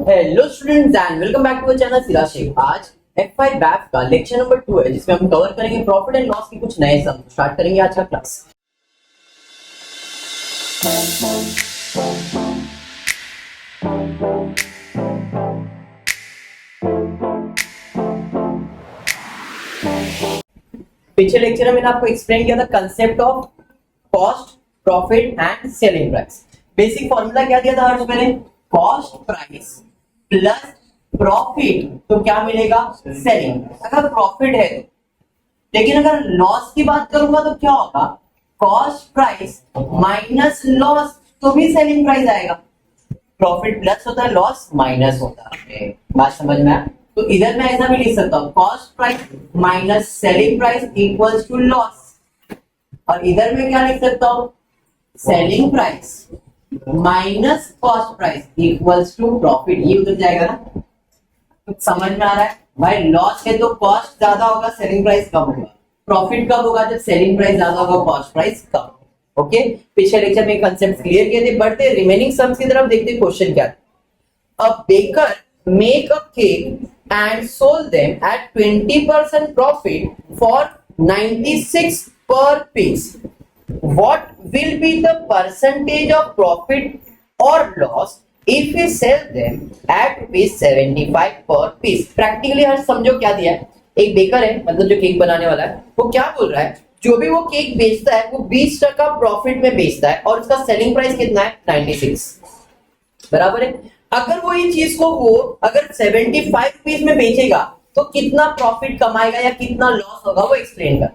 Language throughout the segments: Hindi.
Hello students and welcome back to channel Sira Sheikh. आज F5 बैफ का लेक्चर नंबर 2 है जिसमें हम कवर करेंगे प्रॉफिट एंड लॉस के कुछ नए सम। स्टार्ट करेंगे आज का क्लास। पिछले लेक्चर में मैंने आपको एक्सप्लेन किया था concept of cost, profit and selling price. Basic formula क्या दिया था हर्ष मैंने? कॉस्ट प्राइस प्लस प्रॉफिट तो क्या मिलेगा? सेलिंग। अगर प्रॉफिट है तो, लेकिन अगर लॉस की बात करूंगा तो क्या होगा? कॉस्ट प्राइस माइनस लॉस तो भी सेलिंग प्राइस आएगा। प्रॉफिट प्लस होता है, लॉस माइनस होता है। बात समझ में आया? तो इधर मैं ऐसा भी लिख सकता हूँ, cost price minus selling price equals to loss. और इधर मैं क्या लिख सकता हूँ? Selling price minus cost price equals to profit. ये उधर जाएगा ना? तो समझ में आ रहा है भाई? लॉस है तो कॉस्ट ज्यादा होगा, सेलिंग प्राइस कम होगा। प्रॉफिट कब होगा? जब सेलिंग प्राइस ज्यादा होगा, कॉस्ट प्राइस कम। ओके, पिछले लेक्चर में कंसेप्ट क्लियर किए थे। बढ़ते रिमेनिंग सम्स की तरफ, देखते क्वेश्चन क्या है। A baker make a cake and sold them at 20% profit for 96 per piece. What will be the percentage of profit or loss if we sell them at rupees 75 per piece? Practically हर समझो क्या दिया है। एक बेकर है, मतलब जो केक बनाने वाला है, वो क्या बोल रहा है? जो भी वो केक बेचता है वो 20% प्रॉफिट में बेचता है और उसका सेलिंग प्राइस कितना है? 96। बराबर है। अगर वो ये चीज को वो अगर 75 रुपीज में बेचेगा तो कितना प्रॉफिट कमाएगा या कितना लॉस होगा, वो एक्सप्लेन कर।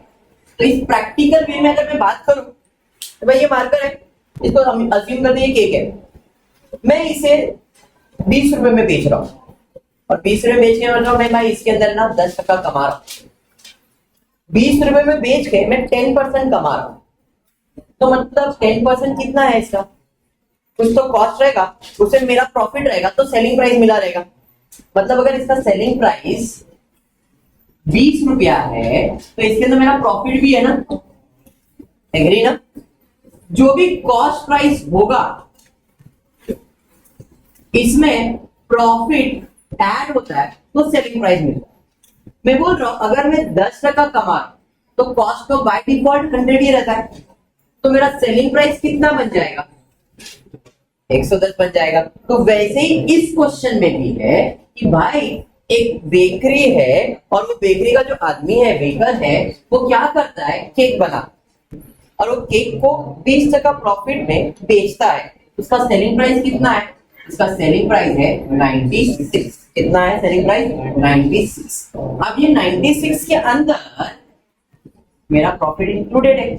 तो इस प्रैक्टिकल वे में अगर मैं बात करूं तो भाई ये मार्कर है, इसको हम अज्यूम करते हैं केक है। मैं इसे 20 रुपए में बेच रहा हूं और 20 रुपए बेचने वाला मैं भाई इसके अंदर ना 10% कमा रहा हूं। 20 रुपए में बेच के मैं 10% कमा रहा हूं। तो मतलब 10% कितना है इसका? कुछ तो कॉस्ट रहेगा, उसे मेरा प्रॉफिट रहेगा, तो सेलिंग प्राइस मिला रहेगा। मतलब अगर इसका सेलिंग प्राइस 20 रुपया है तो इसके अंदर मेरा प्रॉफिट भी है ना? एग्री ना? जो भी कॉस्ट प्राइस होगा इसमें प्रॉफिट ऐड होता है तो सेलिंग प्राइस मिलता है। मैं बोल रहा हूं अगर मैं 10% कमा तो कॉस्ट तो बाय डिफॉल्ट 100 ही रहता है, तो मेरा सेलिंग प्राइस कितना बन जाएगा? 110 बन जाएगा। तो वैसे ही इस क्वेश्चन में भी है कि भाई एक बेकरी है और वो बेकरी का जो आदमी है, बेकर है, वो क्या करता है? केक बना और वो केक को 20% प्रॉफिट में बेचता है। उसका सेलिंग प्राइस कितना है? इसका सेलिंग प्राइस है 96। कितना है सेलिंग प्राइस? 96। अब ये 96 के अंदर मेरा प्रॉफिट इंक्लूडेड है।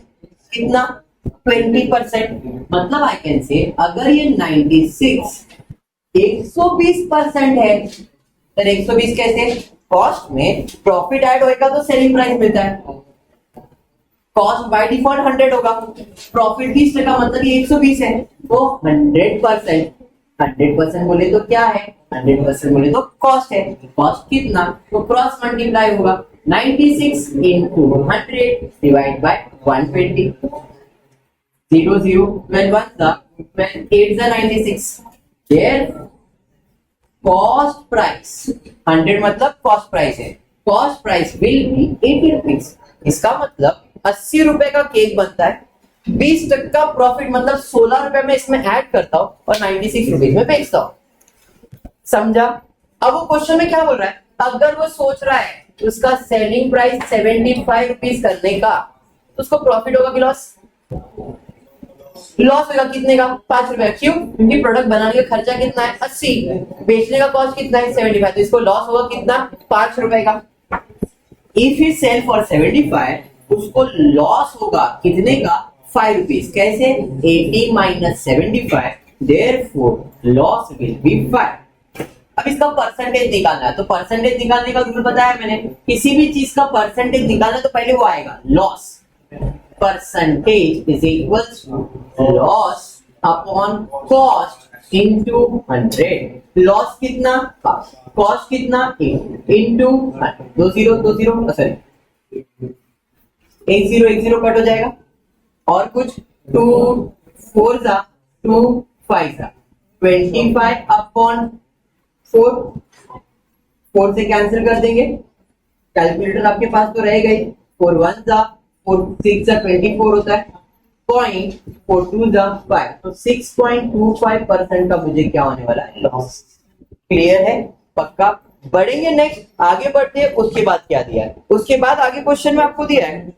कितना? 20%। मतलब आई कैन से अगर ये 96 120% है तो 120 कैसे? कॉस्ट में प्रॉफिट ऐड होएगा तो सेलिंग प्राइस मिलता है। कॉस्ट बाय डिफॉल्ट 100 होगा, प्रॉफिट 20%, मतलब ये 120 है, वो 100%। 100% बोले तो क्या है? 100% बोले तो कॉस्ट है। कॉस्ट कितना? तो क्रॉस मल्टीप्लाई होगा, 96 into 100 divide by 120। 0 0 12 1 12 8 96। There cost price 100 मतलब कॉस्ट प्राइस है। Cost price will B 80 rupees. इसका मतलब 80 रुपए का केक बनता है, 20% प्रॉफिट मतलब 16 रुपए में इसमें ऐड करता हूं और 96 रुपीज में बेचता हूं। समझा? अब वो क्वेश्चन में क्या बोल रहा है? अगर वो सोच रहा है उसका सेलिंग प्राइस 75 रुपीज करने का, तो उसको प्रॉफिट होगा कि लॉस? लॉस होगा। कितने का? 5 रुपए। क्यों? क्योंकि प्रोडक्ट बनाने का खर्चा कितना है? 80, बेचने का कॉस्ट कितना है? 75, तो इसको लॉस होगा कितना? 5 रुपए का। इफ ही सेल फॉर 75, उसको लॉस होगा कितने का? 5 रुपीज। कैसे? 80 minus 75, therefore loss will B 5। अब इसका परसेंटेज निकालना है, तो परसेंटेज निकालने का रूल बताया मैंने। किसी भी चीज का परसेंटेज निकालना तो पहले वो आएगा loss. Percentage is equals to loss upon cost into 100। Loss कितना? कॉस्ट कितना? into 100। 20 सॉरी 10 कट हो जाएगा और कुछ 2 4 जा 2 5 जा 25 अपॉन 4 से कैंसिल कर देंगे, कैलकुलेटर आपके पास तो रह गई, 4 1 जा 4 6 जा 24 होता है, पॉइंट 4 2 जा 5, तो 6.25% का मुझे क्या होने वाला है, लॉस। क्लियर है, पक्का। बढ़ेंगे नेक्स्ट, आगे बढ़ते हैं। उसके बाद क्या दिया है, उसके बाद आगे क्वेश्चन में आपको दिया है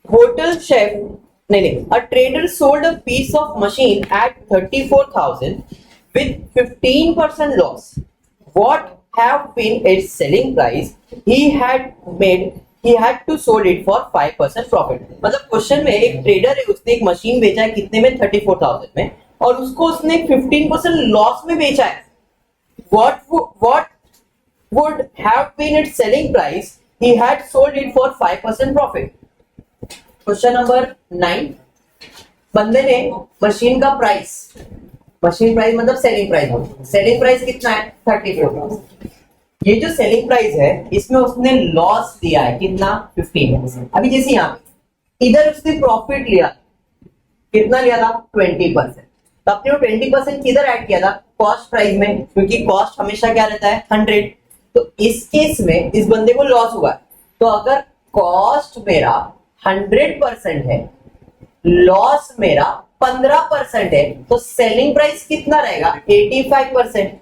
होटल शेफ, नहीं, a trader sold a piece of machine at 34,000 with 15% loss. What have been its selling price? He had to sold it for 5% profit. मतलब क्वेश्चन में एक ट्रेडर है, उसने एक मशीन बेचा है कितने में, 34,000 में, और उसको उसने 15% लॉस में बेचा है। What would have been its selling price? He had sold it for 5% profit. Question number 9, बंदे ने मशीन का प्राइस, मशीन प्राइस मतलब सेलिंग प्राइस, सेलिंग प्राइस कितना है, 34,000। ये जो सेलिंग प्राइस है इसमें उसने लॉस दिया है कितना, 15%। अभी जैसे यहाँ इधर उसने प्रॉफिट लिया, कितना लिया था, 20%। तो आपने वो 20% किधर ऐड किया था, कॉस्ट प्राइस में, क्योंकि कॉस्ट हमेशा क्या रहता है, 100। तो इस केस में इस बंदे को लॉस हुआ है, तो अगर कॉस्ट मेरा 100% है, लॉस मेरा 15% है, तो सेलिंग प्राइस कितना रहेगा, 85%।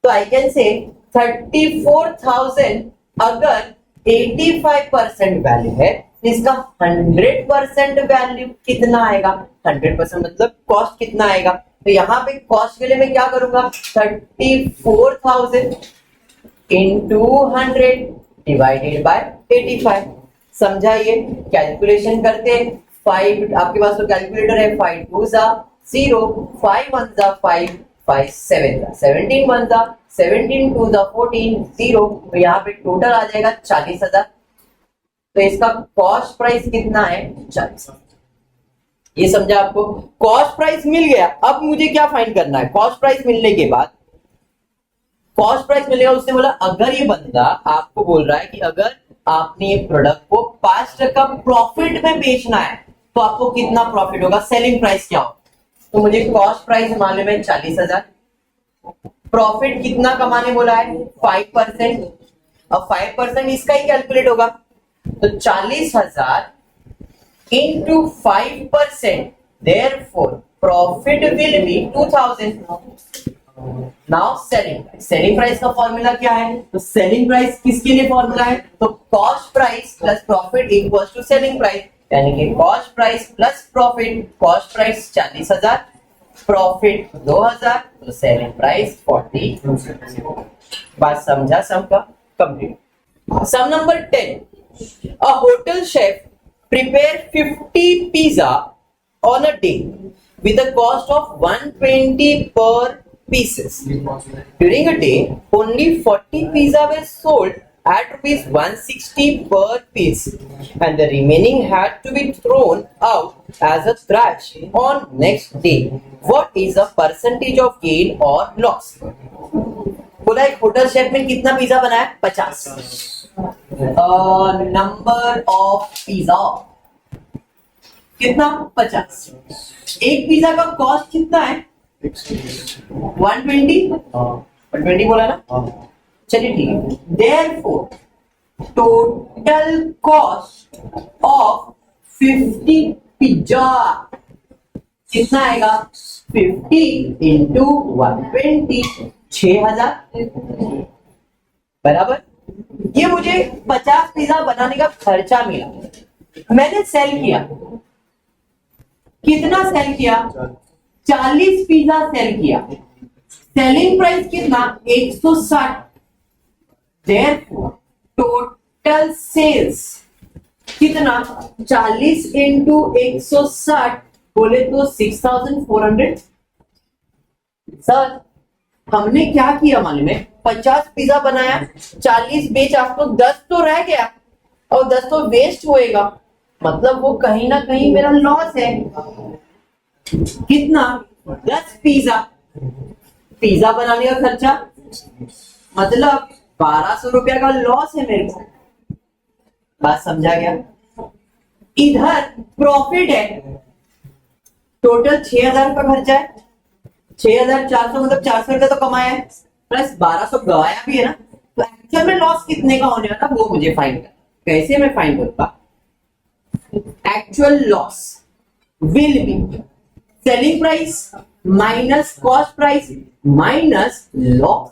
तो आई कैन से 34,000 अगर 85% वैल्यू है, इसका 100% वैल्यू कितना आएगा, 100% मतलब कॉस्ट कितना आएगा। तो यहां पे कॉस्ट के लिए मैं क्या करूंगा, 34,000 इंटू 100 डिवाइडेड बाय 85। समझाइए, कैलकुलेशन करते हैं। 5 आपके पास तो कैलकुलेटर है, 5 2 जा 0, 5 1 जा 5, 5 7 जा 17 1 जा 17 2 जा 14 0, तो यहाँ पे टोटल आ जाएगा 40,000। तो इसका कॉस्ट प्राइस कितना है, 40। ये समझा आपको, कॉस्ट प्राइस मिल गया। अब मुझे क्या फाइंड करना है, कॉस्ट प्राइस मिलने के बाद, कॉस्ट प्राइस मिलेगा, उसने बोला अगर ये बंदा आपको बोल रहा है कि अगर आपने ये प्रोडक्ट को 5% प्रॉफिट में बेचना है तो आपको कितना प्रॉफिट होगा, सेलिंग प्राइस क्या होगा। तो मुझे कॉस्ट प्राइस मालूम है 40,000, प्रॉफिट कितना कमाने बोला है, 5%। अब 5% इसका ही कैलकुलेट होगा, तो 40,000 into 5%, therefore profit will be 2,000। Now selling price का फॉर्मूला क्या है, तो सेलिंग प्राइस किसके लिए फॉर्मूला है, तो cost price plus profit equals to selling price, यानी कि cost price plus profit, cost price 40,000, profit 2,000, तो सेलिंग प्राइस 40। बात समझा, सम का complete. Sum number 10, a hotel chef prepare 50 pizza on a day with a cost of 120 per pieces. During a day, only 40 pizza were sold at rupees 160 per piece, and the remaining had to be thrown out as a trash on next day. What is the percentage of gain or loss? बोला एक होटल शेफ ने कितना पिज्जा बनाया, 50। नंबर ऑफ पिज्जा कितना, 50। एक पिज्जा का कॉस्ट कितना है, 120 बोला ना, चलिए ठीक है। Therefore total cost of 50 pizza कितना आएगा, 50 इंटू 120, 6,000 बराबर। ये मुझे 50 पिज्जा बनाने का खर्चा मिला, मैंने सेल किया, कितना सेल किया, 40 पिज्जा सेल किया, सेलिंग प्राइस कितना, 160। देयरफॉर टोटल सेल्स कितना, 40 इंटू 160 बोले तो 6,400। सर हमने क्या किया मालूम है, 50 पिज्जा बनाया, 40 बेचा, तो 10 तो रह गया और 10 तो वेस्ट होएगा, मतलब वो कहीं ना कहीं मेरा लॉस है। कितना, 10 पिज्जा, पिज्जा बनाने का खर्चा मतलब 1,200 रुपया का लॉस है मेरे को। बात समझा गया। इधर प्रॉफिट है, टोटल 6,000 का खर्चा है, 6,400 मतलब 400 रुपए तो कमाया है, प्लस 1,200 गवाया भी है ना, तो एक्चुअल में लॉस कितने का होने वाला वो मुझे फाइंड करना। कैसे मैं फाइंड करूंगा? Actual loss will be selling price minus cost price minus loss.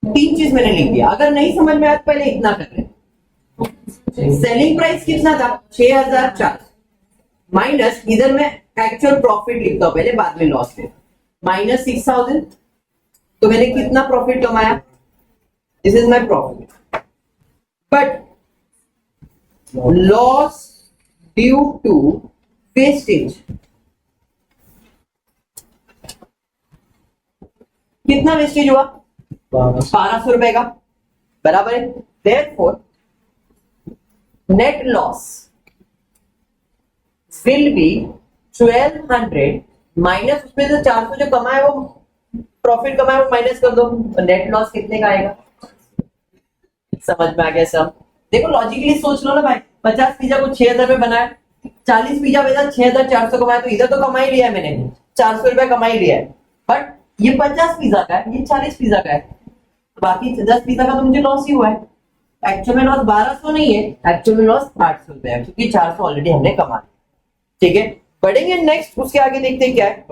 3 चीज मैंने लिख दिया, अगर नहीं समझ में आया तो पहले इतना कर ले। सेलिंग प्राइस कितना था? 6,400 माइनस, इधर मैं एक्चुअल प्रॉफिट लिखता हूं पहले, बाद में लॉस ले, माइनस 6,000, तो मैंने कितना प्रॉफिट कमाया? This is my profit, but loss due to wastage कितना वेस्टेज हुआ? 1,200 रुपए का, बराबर है। Therefore net loss will be 1,200 minus, उसमें जो 400 जो कमाया वो प्रॉफिट कमाया वो माइनस कर दो, तो नेट लॉस कितने का आएगा? समझ में आ गया सब? देखो लॉजिकली सोच लो ना भाई, 50 पिज्जा को 6,000 में बनाया, 40 पिज्जा बेचा, 6,400 कमाया, तो इधर तो कमा ही लिया है मैंने, 400 रुपया कमा ही लिया है, बट ये 50 पिज्जा का है, ये 40 पिज्जा का है, बाकी 10 पिज्जा का तो मुझे लॉस ही हुआ है। एक्चुअल में लॉस 1,200 नहीं है, एक्चुअल में लॉस 800 रुपए है, क्योंकि 400 ऑलरेडी हमने कमा लिया। ठीक है, बढ़ेंगे नेक्स्ट, उसके आगे देखते हैं क्या है।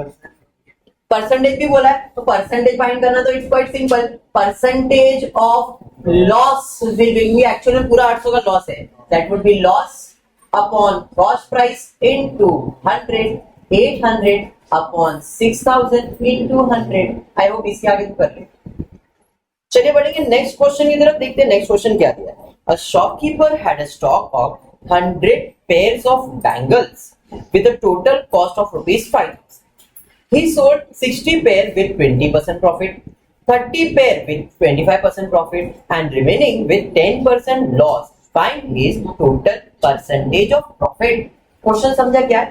परसेंटेज भी बोला है, तो परसेंटेज फाइंड करना तो it's quite simple, percentage of loss will B, actual में पूरा 800 का लॉस है, that would be loss upon cost price into 100, 800 upon 6,000 into 100। I hope इसके आगे तो कर ले। चलिए बढ़ेंगे नेक्स्ट क्वेश्चन की तरफ, देखते हैं नेक्स्ट क्वेश्चन क्या दिया है। A shopkeeper had a stock of 100 pairs of bangles with a total cost of ₹5,000. He sold 60 pair with 20% profit, 30 pair with 25% profit, and remaining with 10% loss. Find his total percentage of profit. Question समझा क्या है?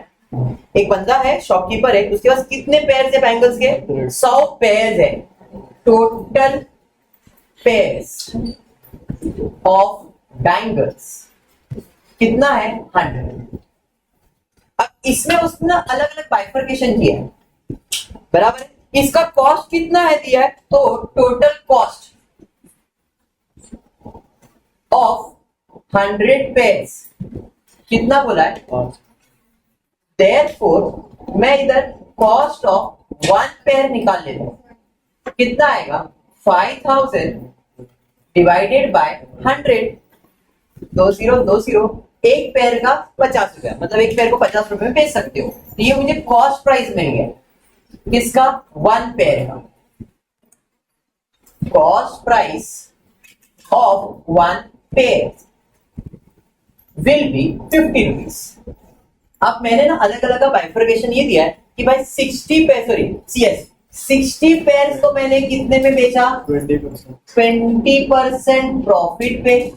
एक बंदा है, शॉपकीपर है, उसके पास कितने पेयर है बैंगल्स के? 100 पेयर है। टोटल पेयर्स ऑफ बैंगल्स कितना है? 100। अब इसमें उसने अलग अलग बाइफर्केशन किया है, बराबर है। इसका कॉस्ट कितना है दिया है, तो टोटल कॉस्ट ऑफ 100 पेयर्स कितना बोला है? देयरफॉर मैं इधर कॉस्ट ऑफ 1 पेयर निकाल लेता हूं, कितना आएगा? 5,000 डिवाइडेड बाय 100, 2020, एक पेयर का 50 रुपया, मतलब एक पेयर को 50 रुपए में बेच सकते हो। तो ये मुझे कॉस्ट प्राइस मिल गया किसका? 1 पेयर का। Cost price of 1 pair will be 50 rupees. अब मैंने ना अलग अलग का बाइफर्केशन ये दिया है कि भाई 60 पेयर, सॉरी सीएस 60 पेयर को मैंने कितने में बेचा? 20% प्रॉफिट पे।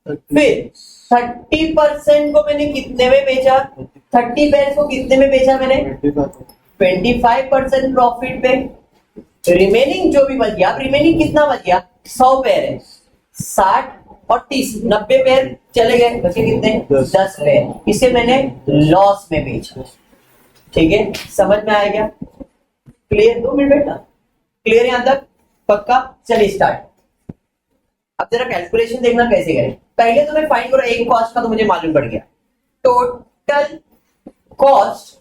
फिर 30% को मैंने कितने में बेचा? 30 पेयर को कितने में बेचा मैंने? 25% प्रॉफिट पे। रिमेनिंग जो भी बच गया, अब रिमेनिंग कितना बच गया? 100 पेयर है, 60 और 30, 90 पेयर चले गए, बचे कितने? 10 पेयर। इसे मैंने लॉस में बेचा। ठीक है, समझ में आ गया? क्लियर? 2 मिनट बेटा, क्लियर यहां तक? पक्का? चलिए स्टार्ट। अब जरा कैलकुलेशन देखना कैसे करें। पहले तो मैं फाइंड करो, एक कॉस्ट का तो मुझे मालूम पड़ गया, total cost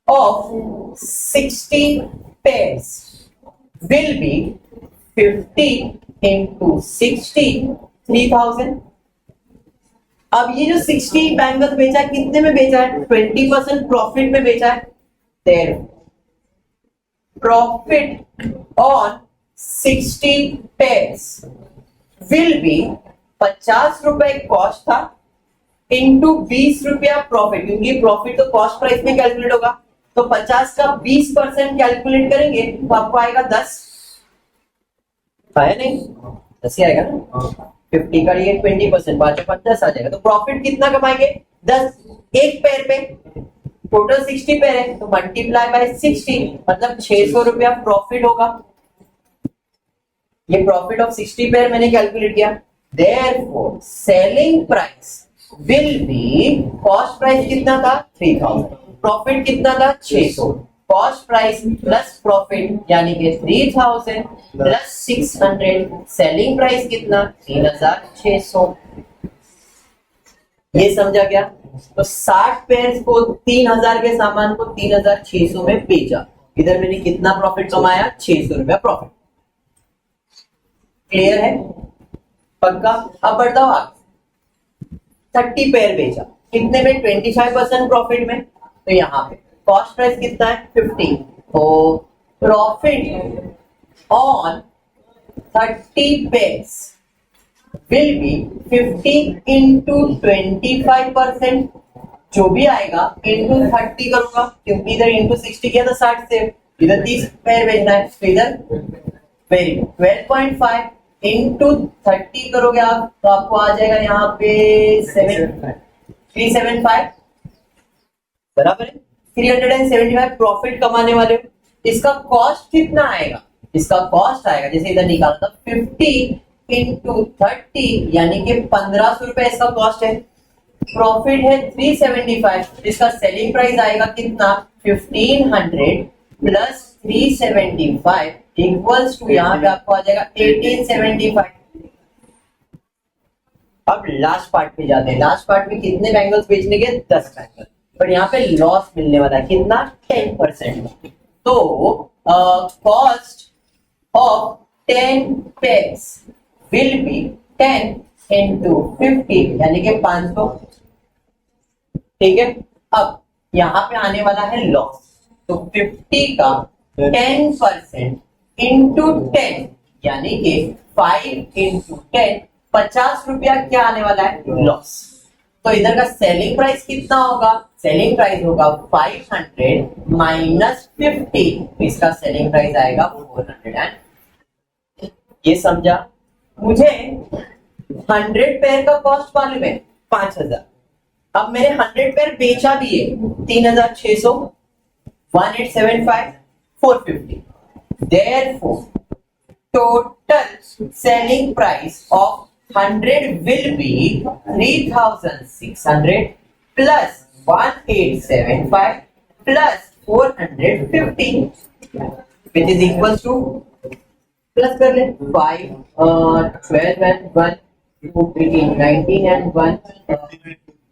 of 60 pairs will be 50 into 60, 3,000। अब ये जो 60 बैंगल्स बेचा है, कितने में बेचा है? 20% प्रॉफिट में बेचा है। Their profit on 60 pairs will be 50 रुपए कॉस्ट था इंटू 20 रुपया प्रॉफिट, क्योंकि प्रॉफिट तो कॉस्ट प्राइस में कैलकुलेट होगा, तो 50 का 20% कैलकुलेट करेंगे तो आपको आएगा 10, है नहीं? 10 ही आएगा ना। 50 का ये 20%, 5 आ जाएगा, तो प्रॉफिट कितना कमाएंगे? 10 एक पेयर पे। टोटल 60 पेयर है, तो मल्टीप्लाई बाय 60, मतलब 600 रुपया प्रॉफिट होगा। ये प्रॉफिट ऑफ 60 पेयर मैंने कैलकुलेट किया। Therefore selling price will be, cost price कितना था 3000, प्रॉफिट कितना था 600, कॉस्ट प्राइस प्लस प्रॉफिट यानी कि 3000 प्लस 600, सेलिंग प्राइस कितना 3600। ये समझा क्या? तो 60 पेयर्स को 3000 के सामान को 3600 में बेचा, इधर मैंने कितना प्रॉफिट कमाया 600 रुपया प्रॉफिट। क्लियर है? पक्का? अब बढ़ता हूं आगे, 30 पेयर बेचा, कितने में 25% प्रॉफिट में, तो यहाँ पे कॉस्ट प्राइस कितना है 50, तो profit on 30 pairs will be 50 into 25%, जो भी आएगा into 30 करूंगा, क्योंकि इधर into 60 किया था 60 से, इधर 30 पेयर भेजना है, तो इधर वेरी 12.5 into 30 करोगे आप, तो आपको आ जाएगा यहाँ पे 375, बराबर है 375 प्रॉफिट कमाने वाले हो। इसका कॉस्ट कितना आएगा? इसका कॉस्ट आएगा, जैसे इधर निकाला था 50 into 30 यानी कि 1500 रुपए इसका कॉस्ट है, प्रॉफिट है 375, इसका सेलिंग प्राइस आएगा कितना 1500 प्लस 375 इक्वल्स टू, यहाँ पे आपको आ जाएगा 1875। अब लास्ट पार्ट पे जाते हैं, लास्ट पार्ट में कितने बैंगल्स बेचने के 10 बैंगल, पर यहाँ पे लॉस मिलने वाला है कितना 10%, तो cost of 10 pairs will be 10 into 50 यानी कि 500, ठीक है। अब यहाँ पे आने वाला है लॉस, तो 50 का 10% into 10 यानी कि 5 into 10, 50 रुपया क्या आने वाला है लॉस। तो इधर का सेलिंग प्राइस कितना होगा? सेलिंग प्राइस होगा 500 माइनस 50, तो इसका सेलिंग प्राइस आएगा 400। ये समझा? मुझे 100 पेयर का कॉस्ट मालूम है 5000, अब मैंने 100 पेयर बेचा भी है 3600, 1875, 450, therefore total selling price of 100 will be 3600 plus 1875 plus 450 which is equals to, plus कर ले 5 12 and 1 18 19 and 1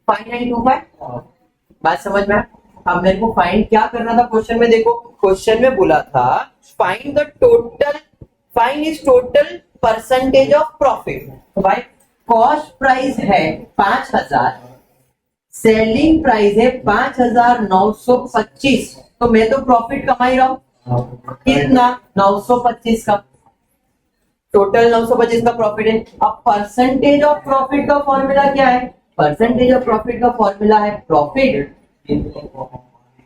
5925। बात समझ में? अब मेरे को फाइंड क्या करना था क्वेश्चन में, देखो क्वेश्चन में बोला था find the total, find is total percentage of profit. तो भाई कॉस्ट प्राइस है 5000, सेलिंग प्राइस है 5925, तो मैं तो प्रॉफिट कमा ही रहा हूं, कितना 925 का, टोटल 925 का प्रॉफिट है। अब परसेंटेज ऑफ प्रॉफिट का फॉर्मूला क्या है? परसेंटेज ऑफ प्रॉफिट का फॉर्मूला है profit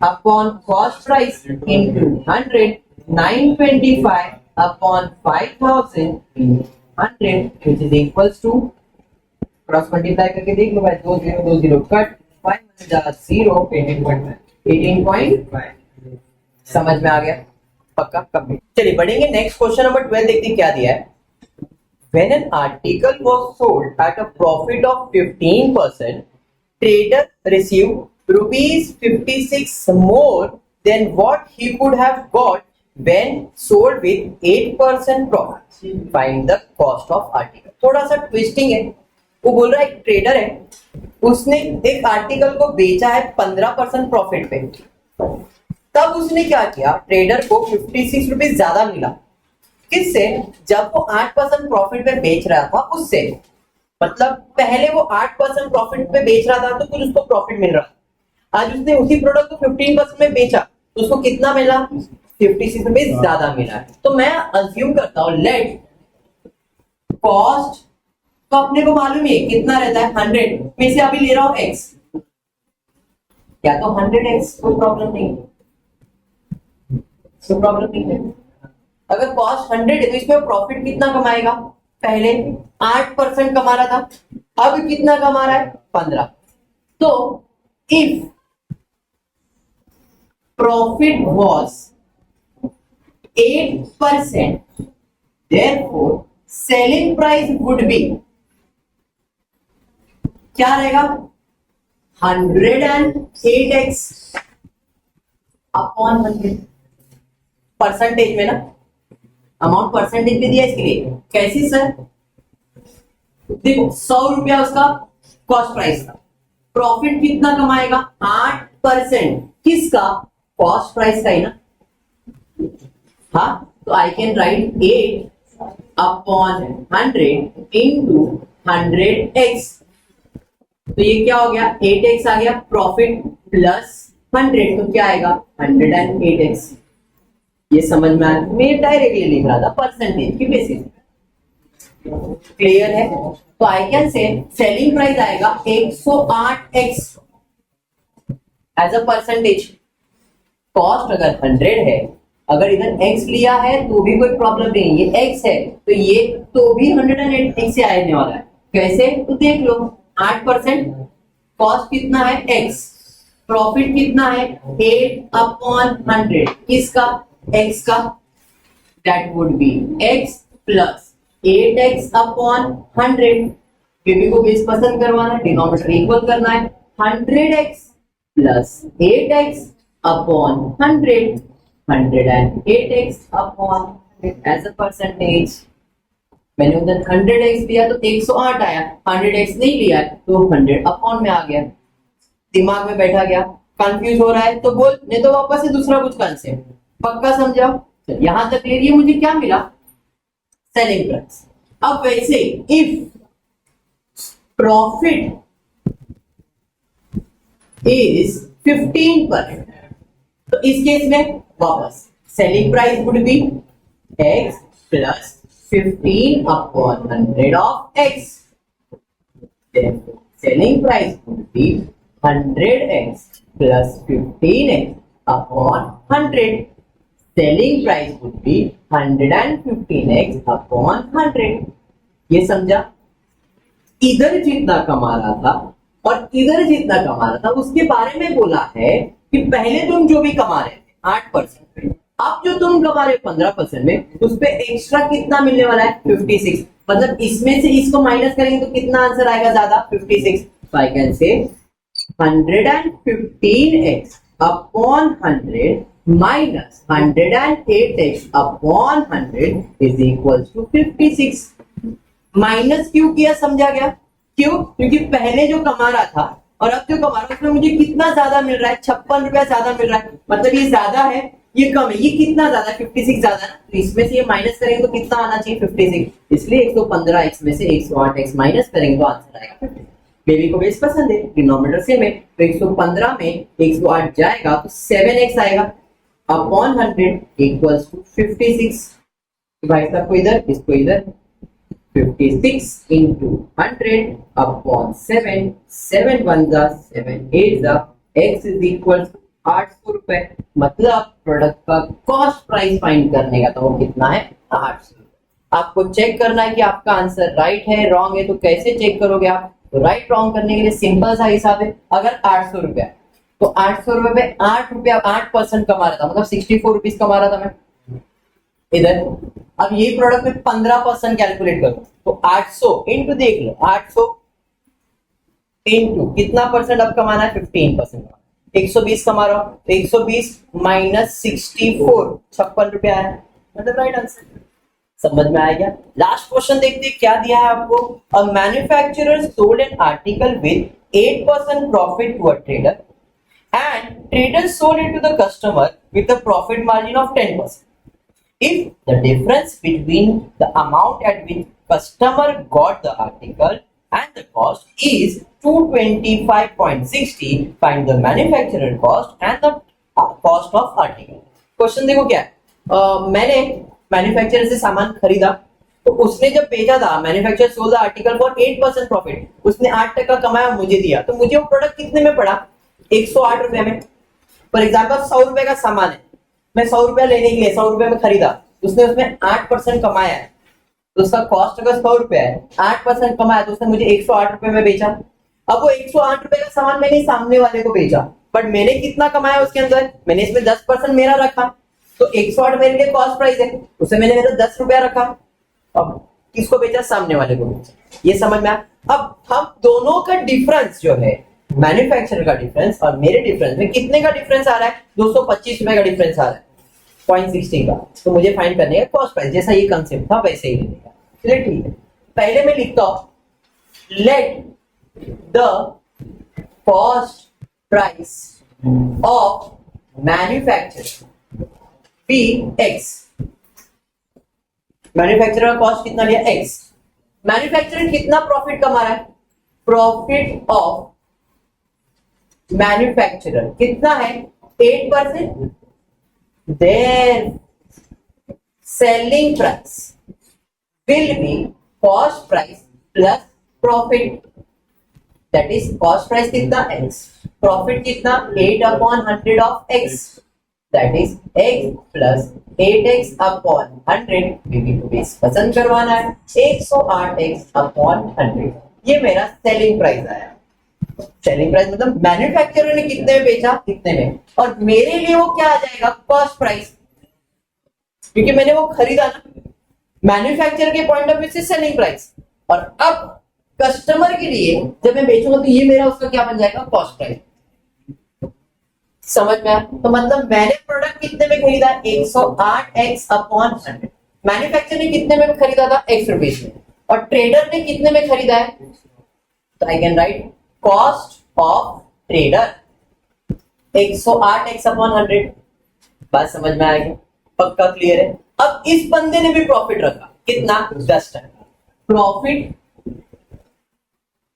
upon cost price into 100, 925 upon 5000 100 which is equals to, cross multiply करके देख लो भाई, 2 0 2 0 कट, 5 0 18.5। समझ में आ गया? पक्का कंप्लीट। चलिए बढ़ेंगे नेक्स्ट क्वेश्चन नंबर 12, देखते क्या दिया है। When an article was sold at a profit of 15%, trader received rupees 56 more than what he could have got when sold with 8% profit. Find the cost of article. थोड़ा सा ट्विस्टिंग है, वो बोल रहा है एक ट्रेडर है, उसने एक आर्टिकल को बेचा है 15% प्रॉफिट पे, तब उसने क्या किया, ट्रेडर को 56 रुपीज ज्यादा मिला, किससे? जब वो 8% प्रॉफिट पे बेच रहा था उससे, मतलब पहले वो 8% प्रॉफिट पे बेच रहा था तो कुछ उसको प्रॉफिट मिल रहा था, आज उसने उसी प्रोडक्ट को 15% में बेचा तो उसको कितना मिला? 56 रुपीज ज्यादा मिला। तो मैं अज्यूम करता हूं लेट कॉस्ट, तो अपने को मालूम है कितना रहता है 100 में से अभी ले रहा हूं x, क्या तो 100x, कोई प्रॉब्लम नहीं, कोई प्रॉब्लम नहीं है। अगर कॉस्ट 100 है तो इसमें प्रॉफिट कितना कमाएगा? पहले 8% कमा रहा था, अब कितना कमा रहा है? 15। तो if profit was 8%, therefore selling price would be, क्या रहेगा 108x अपॉन 100 परसेंटेज में ना, अमाउंट परसेंटेज में दिया इसके लिए। कैसी सर? देखो 100 रुपया उसका कॉस्ट प्राइस था, प्रॉफिट कितना कमाएगा 8%, किसका? कॉस्ट प्राइस का ही ना। हाँ, तो I can write 8 upon 100 into 100x। तो ये क्या हो गया 8x आ गया, प्रॉफिट प्लस 100 तो क्या आएगा 108x। ये समझ में आया? मैं डायरेक्टली लिख रहा था परसेंटेज की बेसिस। क्लियर है? तो आई कैन से सेलिंग प्राइस आएगा 108x as a percentage. Cost अगर 100 है, अगर इधर x लिया है तो भी कोई प्रॉब्लम नहीं, ये x है तो ये तो भी 108x से आने वाला है। कैसे? तो देख लो 8%, कॉस्ट कितना है x, प्रॉफिट कितना है 8 अपॉन 100, किसका? x का। That would be x plus 8x upon 100। Baby को बेस पसंद करवाना है, डिनोमिनेटर इक्वल करना है, 100x plus 8x upon 100, 108x upon as a percentage. मैंने उधर 100x दिया तो 108 आया, 100x नहीं लिया तो 100 अपॉन में आ गया। दिमाग में बैठा गया? कंफ्यूज हो रहा है तो बोल, नहीं तो वापस से दूसरा कुछ कंसेप्ट। पक्का समझा? यहां तक क्लियर? मुझे क्या मिला? Selling price. अब वैसे इफ प्रॉफिट इज 15%, तो इस केस में वापस selling price would be x plus 15 upon 100 of x। Selling price would be 100x plus 15x upon 100। Selling price would be 115x upon 100। ये समझा? इधर जितना कमा रहा था और इधर जितना कमा रहा था उसके बारे में बोला है कि पहले तुम जो भी कमा रहे थे 8% में, अब जो तुम कमा रहे 15% में, उस पे एक्स्ट्रा कितना मिलने वाला है 56। मतलब इसमें से इसको माइनस करेंगे तो कितना आंसर आएगा ज्यादा 56। तो आई can say 115x upon 100 minus 108x upon 100 is equal to 56। Minus क्यों किया समझा गया? क्यों? क्योंकि पहले जो कमा रहा था और अब जो कमा रहा है उसमें मुझे कितना ज्यादा मिल रहा है, 56 रुपया ज्यादा मिल रहा है। मतलब ये ज्यादा है, ये कम है। ये कितना ज्यादा है? 56 ज्यादा है ना, तो इसमें से ये माइनस करेंगे तो कितना आना चाहिए 56। इसलिए 115x में से 108x माइनस करेंगे तो आंसर आएगा 50। बेबी को बेस पसंद है, डिनोमिनेटर सेम है, तो 115 में 108 जाएगा तो 7x आएगा अपॉन 100 इक्वल्स टू 56। भाई साहब को इधर, इसको इधर, 56 into 100 upon 7, 7 1 जा 7 8 जा, x is equal to 800 रुपए। मतलब प्रोडक्ट का कॉस्ट प्राइस फाइंड करने का तो वो कितना है 800। आपको चेक करना है कि आपका आंसर राइट है रॉन्ग है। तो कैसे चेक करोगे आप? तो राइट रॉन्ग करने के लिए सिंपल सा हिसाब है। अगर 800 रुपया तो 800 रुपए पे 8 रुपया 8% कमा रहा था, मतलब 64 रुपीज कमा रहा था मैं इधर। अब ये प्रोडक्ट में 15% कैलकुलेट करो तो 800 इंटू, देख लो 800 इंटू कितना परसेंट अब कमाना है 15%। 120 कमा रहा हूं तो 120 माइनस 64, 56 रुपया है, मतलब राइट आंसर। समझ में आएगा? लास्ट क्वेश्चन देखते क्या दिया है आपको। A manufacturer sold an article with 8% profit to a trader and trader sold it to the customer with a profit margin of 10%. If the difference between the amount at which customer got the article and the cost is 225.60, find the manufacturer cost and the cost of article. Question देखो क्या है? मैंने मैन्युफैक्चरर से सामान खरीदा तो उसने जब बेचा था, manufacturer sold the article for 8% profit, उसने 8% कमाया मुझे दिया, तो मुझे वो प्रोडक्ट कितने में पड़ा 108 रुपए में। फॉर एग्जाम्पल 100 रुपए का सामान है, मैं 100 रुपया लेने के लिए 100 रुपए में खरीदा, उसने उसमें 8% कमाया है, तो उसका कॉस्ट अगर 100 रुपया है, 8% कमाया तो उसने मुझे 108 रुपए में बेचा। अब वो 108 रुपए का सामान मैंने सामने वाले को बेचा, बट मैंने कितना कमाया उसके अंदर? मैंने इसमें 10% मेरा रखा, तो 108 मेरे लिए कॉस्ट प्राइस है, उसे मैंने 10 रुपया रखा। अब किसको बेचा? सामने वाले को बेचा। ये समझ में आया। अब हम दोनों का डिफरेंस जो है, मैन्युफैक्चरर का डिफरेंस और मेरे डिफरेंस में कितने का डिफरेंस आ रहा है? 225 रुपए का डिफरेंस आ रहा है, 0.60 का। तो मुझे फाइंड करने का कॉस्ट प्राइस, जैसा ये कंसेप्ट था वैसे ही लेने का। चलिए ठीक है, पहले मैं लिखता हूं let the cost price of manufacturer be x. Manufacturer का कॉस्ट कितना लिया? एक्स। मैन्युफैक्चरर कितना प्रॉफिट कमा रहा है? प्रॉफिट ऑफ मैन्युफैक्चरर कितना है? 8%। There selling price will be cost price plus profit, that is cost price कितना? x, प्रॉफिट कितना? 8/100 of x, that is x plus 8x/100। बीबी को बेस पसंद करवाना है, 108x/100। ये मेरा सेलिंग प्राइस आया। सेलिंग प्राइस मतलब मैन्युफैक्चरर ने कितने में बेचा, कितने में, और मेरे लिए वो क्या आ जाएगा? कॉस्ट प्राइस, क्योंकि मैंने वो खरीदा ना। मैन्युफैक्चरर के पॉइंट ऑफ व्यू से सेलिंग प्राइस, और अब कस्टमर के लिए जब मैं बेचूंगा तो ये मेरा उसका क्या बन जाएगा? Cost price. समझ में आया? तो मतलब मैंने प्रोडक्ट कितने में खरीदा? 108x/100। मैन्युफैक्चरर ने कितने में खरीदा था? x रुपीस में, और ट्रेडर ने कितने में खरीदा है? तो I can write cost of trader 108x/100। बात समझ में आएगी? पक्का क्लियर है? अब इस बंदे ने भी प्रॉफिट रखा, कितना? 10%। प्रॉफिट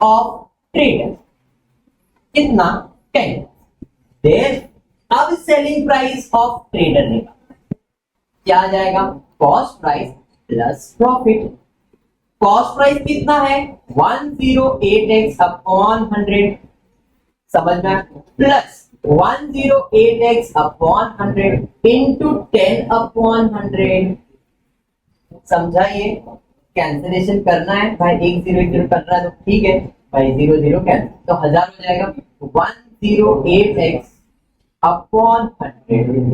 ऑफ ट्रेडर कितना? 10। देयर अब सेलिंग प्राइस ऑफ ट्रेडर ने क्या आ जाएगा? Cost price plus profit. Cost price कितना है? 108x/100, समझ में, प्लस 108x/100 इंटू 10/100। समझा? ये कैंसिलेशन करना है भाई, 1 0 1 0 करना है तो ठीक है भाई, 0 0 कैंसिल, तो 1000 हो जाएगा। 108x/100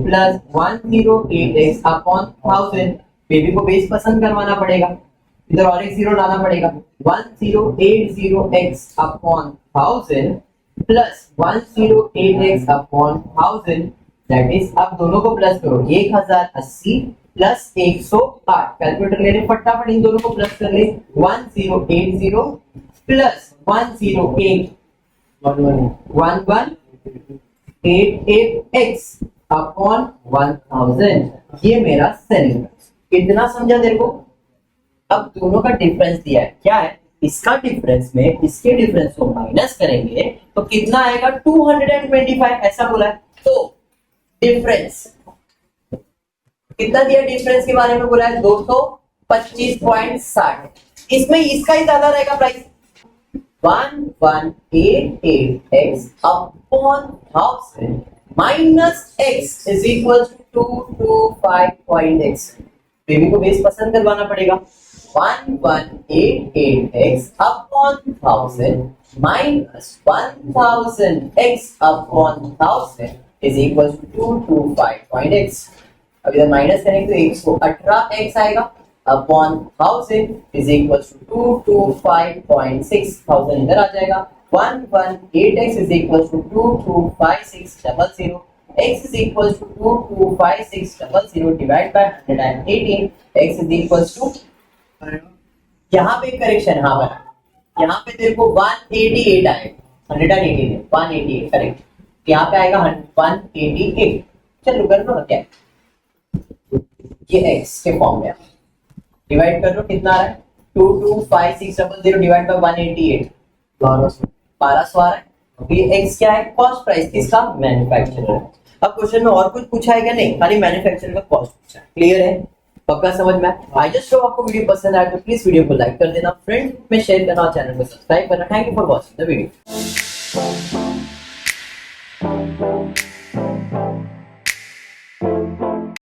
plus 108x/1000। बेबी को बेस पसंद करवाना पड़ेगा, इधर और एक 0 लाना पड़ेगा। 1080x/1000 plus 108x/1000, that is, अब दोनों को प्लस करो, 1080 प्लस 108। कैलकुलेटर ले ले फटाफट, इन दोनों को प्लस कर ले। 1080 प्लस 1188x/1000, ये मेरा सेलिंग प्राइस। कितना समझा तेरे को? अब दोनों का डिफरेंस दिया है, क्या है? इसका डिफरेंस में इसके डिफरेंस को माइनस करेंगे तो कितना आएगा? 225, ऐसा बोला है। तो डिफरेंस कितना दिया? डिफरेंस के बारे में बोला है 225.60। इसमें इसका ही ज्यादा रहेगा price, 1188x/1000 minus x is equal to 225.x। Baby को बेस पसंद करवाना पड़ेगा। 1188x/1000 minus 1000x/1000 is equal to 225.x। अब इधर माइनस करेंगे तो 118x आएगा अपॉन 1000 इज इक्वल टू 225.6। इधर आ जाएगा। 118x is equal to 225,600। x is equals to 225,600 divided by 118। x is equals to, यहाँ पे करेक्शन, हाँ बना, यहाँ पे तेरे को 188 आएगा, 188 188 करेक्ट, यहाँ पे आएगा 188। चलो कर लो क्या, ये x के फॉर्म में डिवाइड कर लो, कितना आ रहा है? 225,600 डिवाइड बाय 188, 1200 आ रहा है। ये x क्या है? कॉस्ट प्राइस, किसका? मैन्युफैक्चरर। अब क्वेश्चन में और कुछ पूछा है क्या? नहीं, खाली मैन्युफैक्चरर का कॉस्ट पूछा है। क्लियर है? पक्का समझ में? आई जस्ट होप आपको वीडियो पसंद आया तो प्लीज वीडियो को लाइक कर देना, फ्रेंड में शेयर करना और चैनल को सब्सक्राइब करना। Thank you for watching the video.